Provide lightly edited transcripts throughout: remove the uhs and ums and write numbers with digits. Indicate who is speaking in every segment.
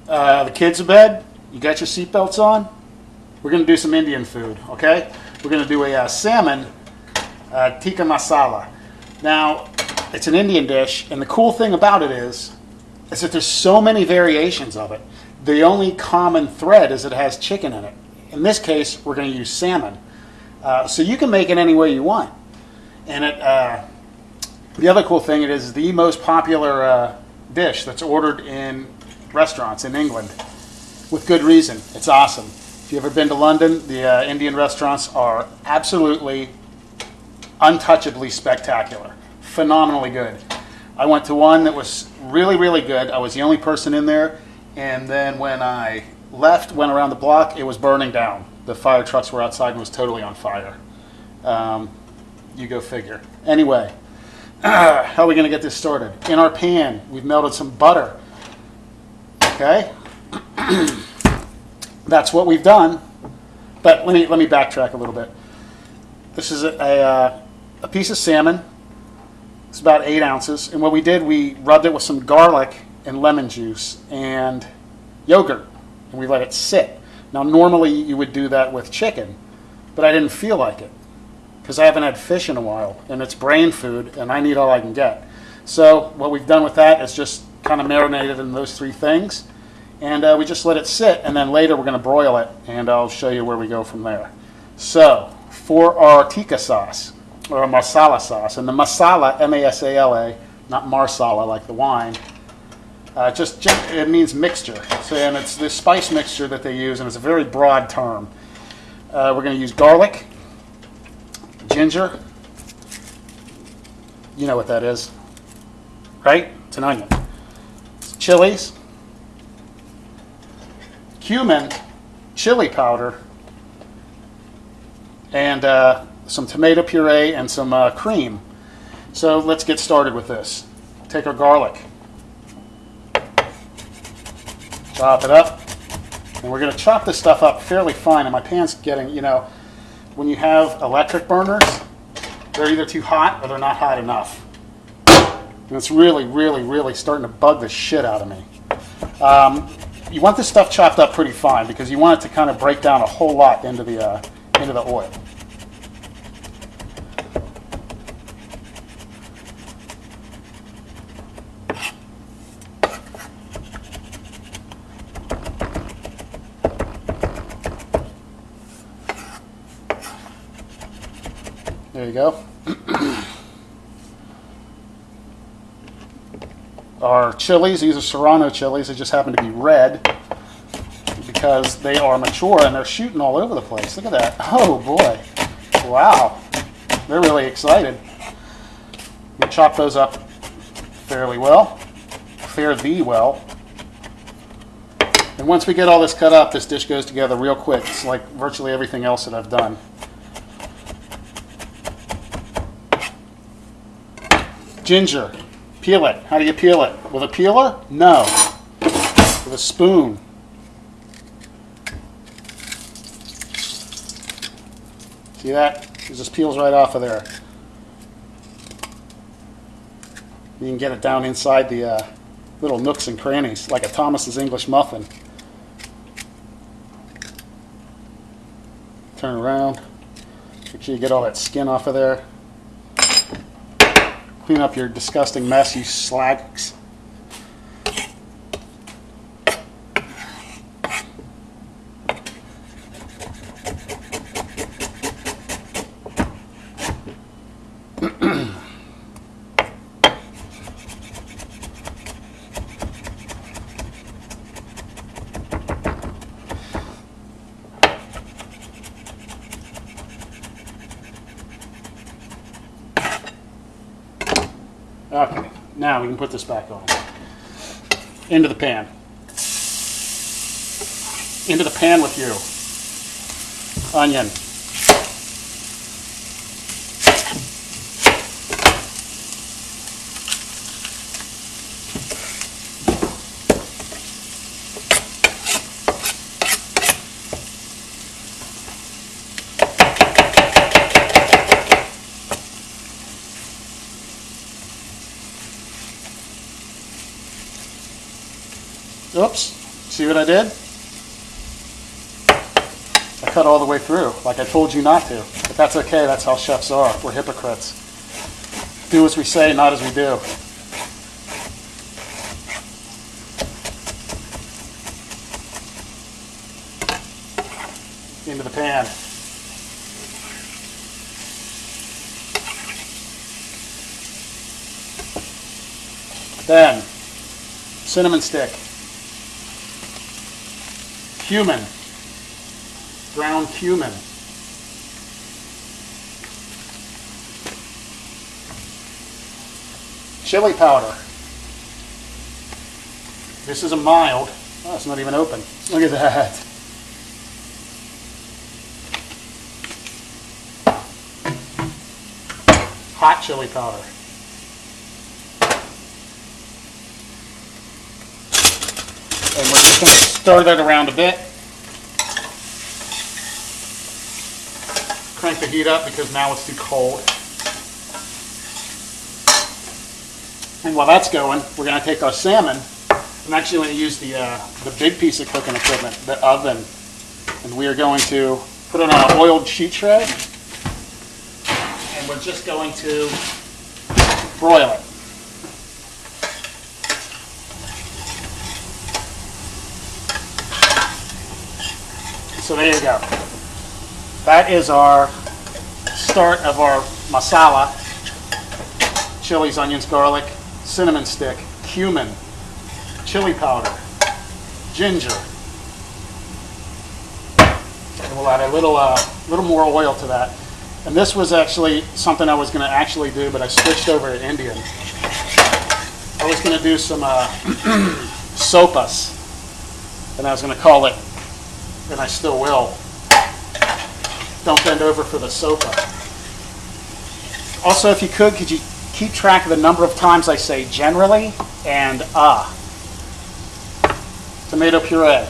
Speaker 1: The kids to bed. You got your seatbelts on. We're going to do some Indian food, okay? We're going to do a salmon tikka masala. Now, it's an Indian dish, and the cool thing about it is that there's so many variations of it. The only common thread is it has chicken in it. In this case, we're going to use salmon. So you can make it any way you want. And the other cool thing, it is the most popular dish that's ordered in restaurants in England, with good reason. It's awesome. If you've ever been to London, the Indian restaurants are absolutely untouchably spectacular, phenomenally good. I went to one that was really, really good. I was the only person in there, and then when I left, went around the block, it was burning down. The fire trucks were outside and was totally on fire. You go figure. Anyway, how are we going to get this started? In our pan, we've melted some butter. Okay? That's what we've done. But let me backtrack a little bit. This is a piece of salmon. It's about 8 ounces. And what we did, we rubbed it with some garlic and lemon juice and yogurt. And we let it sit. Now, normally you would do that with chicken, but I didn't feel like it because I haven't had fish in a while, and it's brain food, and I need all I can get. So what we've done with that is just kind of marinated in those 3 things, and we just let it sit, and then later we're going to broil it, and I'll show you where we go from there. So for our tikka sauce, or a masala sauce, and the masala, M-A-S-A-L-A, not marsala like the wine, it means mixture. So, and it's this spice mixture that they use, and it's a very broad term. We're going to use garlic, ginger. You know what that is, right? It's an onion. It's chilies, cumin, chili powder, and some tomato puree and some cream. So let's get started with this. Take our garlic. Chop it up, and we're going to chop this stuff up fairly fine, and my pan's getting, when you have electric burners, they're either too hot or they're not hot enough. And it's really, really, really starting to bug the shit out of me. You want this stuff chopped up pretty fine because you want it to kind of break down a whole lot into the oil. There you go. Our chilies, these are Serrano chilies. They just happen to be red because they are mature and they're shooting all over the place. Look at that. Oh boy. Wow. They're really excited. We chop those up fairly well. Fare thee well. And once we get all this cut up, this dish goes together real quick. It's like virtually everything else that I've done. Ginger. Peel it. How do you peel it? With a peeler? No. With a spoon. See that? It just peels right off of there. You can get it down inside the little nooks and crannies, like a Thomas's English muffin. Turn around. Make sure you get all that skin off of there. Clean up your disgusting mess, you slags. Okay, now we can put this back on. Into the pan. Into the pan with you. Onion. Oops, See what I did? I cut all the way through, like I told you not to. But that's okay, that's how chefs are. We're hypocrites. Do as we say, not as we do. Into the pan. Then, cinnamon stick, cumin, ground cumin, chili powder. This is a mild. Oh, it's not even open. Look at that. Hot chili powder. And we're just going to stir that around a bit. Crank the heat up because now it's too cold. And while that's going, we're going to take our salmon. I'm actually going to use the big piece of cooking equipment, the oven. And we are going to put it on an oiled sheet tray. And we're just going to broil it. So there you go. That is our start of our masala. Chilies, onions, garlic, cinnamon stick, cumin, chili powder, ginger. And we'll add a little more oil to that. And this was actually something I was going to actually do, but I switched over to Indian. I was going to do some sopas, and I was going to call it, and I still will, don't bend over for the sopa. Also, if you could you keep track of the number of times I say generally and tomato puree.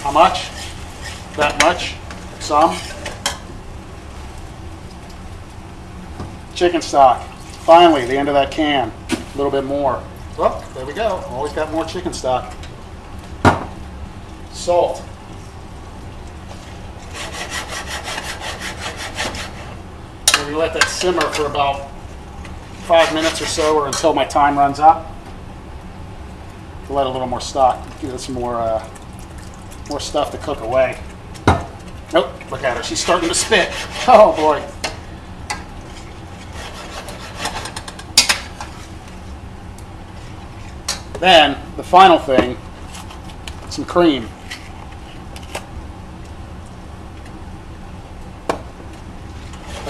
Speaker 1: How much? That much? Some? Chicken stock. Finally, the end of that can. A little bit more. Well, there we go. Always got more chicken stock. Salt. And we let that simmer for about 5 minutes or so, or until my time runs up. We'll let a little more stock. Give it some more stuff to cook away. Nope, look at her. She's starting to spit. Oh boy. Then, the final thing, some cream.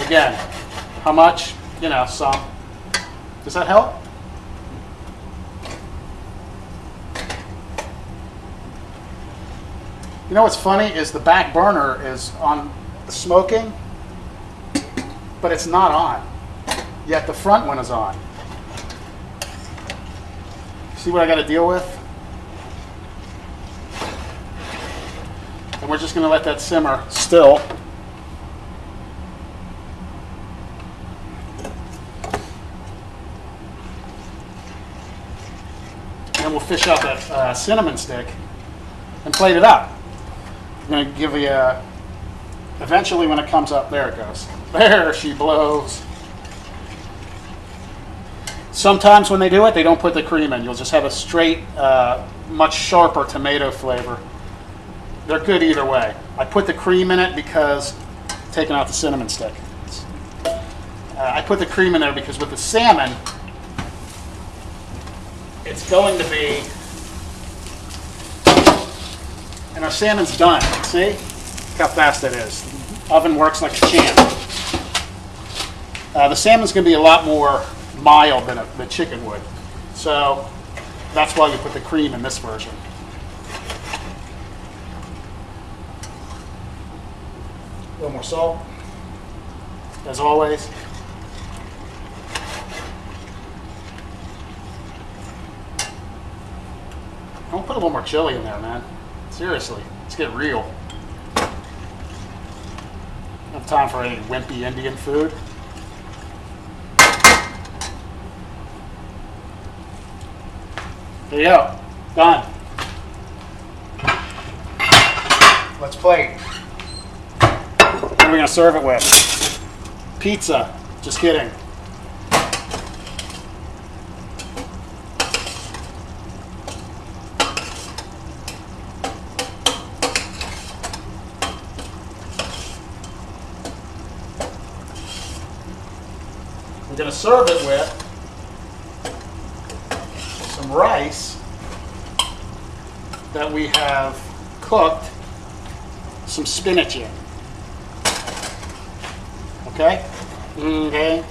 Speaker 1: Again, how much? You know, some. Does that help? You know what's funny is the back burner is on smoking, but it's not on. Yet the front one is on. See what I got to deal with? And we're just going to let that simmer still. And we'll fish up a cinnamon stick and plate it up. I'm going to give you eventually when it comes up, there it goes. There she blows. Sometimes when they do it, they don't put the cream in. You'll just have a straight, much sharper tomato flavor. They're good either way. I put the cream in it because, taking out the cinnamon stick. I put the cream in there because with the salmon, it's going to be, and our salmon's done. See? Look how fast it is. The oven works like a champ. The salmon's going to be a lot more mild than the chicken would. So that's why we put the cream in this version. A little more salt, as always. Don't put a little more chili in there, man. Seriously, let's get real. Don't have time for any wimpy Indian food. There you go. Done. Let's plate. What are we going to serve it with? Pizza. Just kidding. We're going to serve it with some rice that we have cooked some spinach in. Okay? Okay.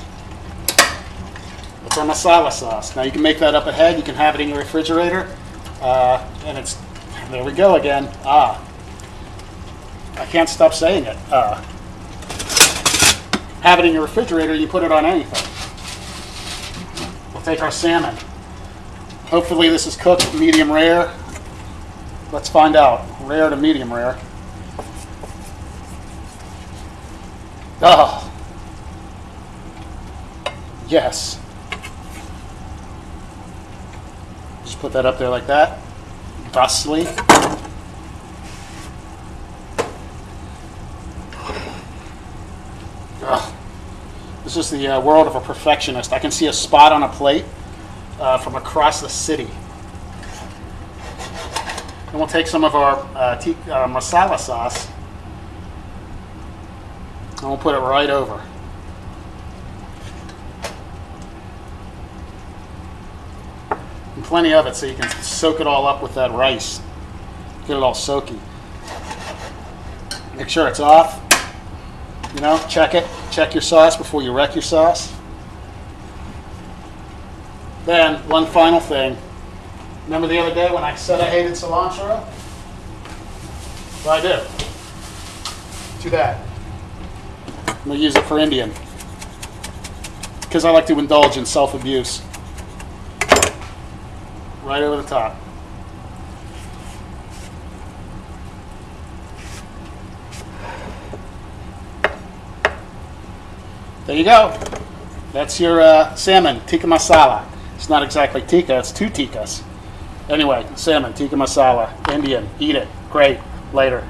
Speaker 1: That's our masala sauce. Now you can make that up ahead. You can have it in your refrigerator. And it's, there we go again. I can't stop saying it. Have it in your refrigerator, you put it on anything. We'll take our salmon. Hopefully this is cooked medium rare. Let's find out. Rare to medium rare. Oh. Yes. Just put that up there like that. Thusly. Ugh. This is the world of a perfectionist. I can see a spot on a plate from across the city. And we'll take some of our masala sauce and we'll put it right over. And plenty of it so you can soak it all up with that rice. Get it all soaky. Make sure it's off. You know, check it. Check your sauce before you wreck your sauce. Then, one final thing. Remember the other day when I said I hated cilantro? Well, I do. Too bad. I'm going to use it for Indian. Because I like to indulge in self-abuse. Right over the top. There you go. That's your salmon, tikka masala. It's not exactly tikka, it's two tikkas. Anyway, salmon, tikka masala, Indian. Eat it. Great. Later.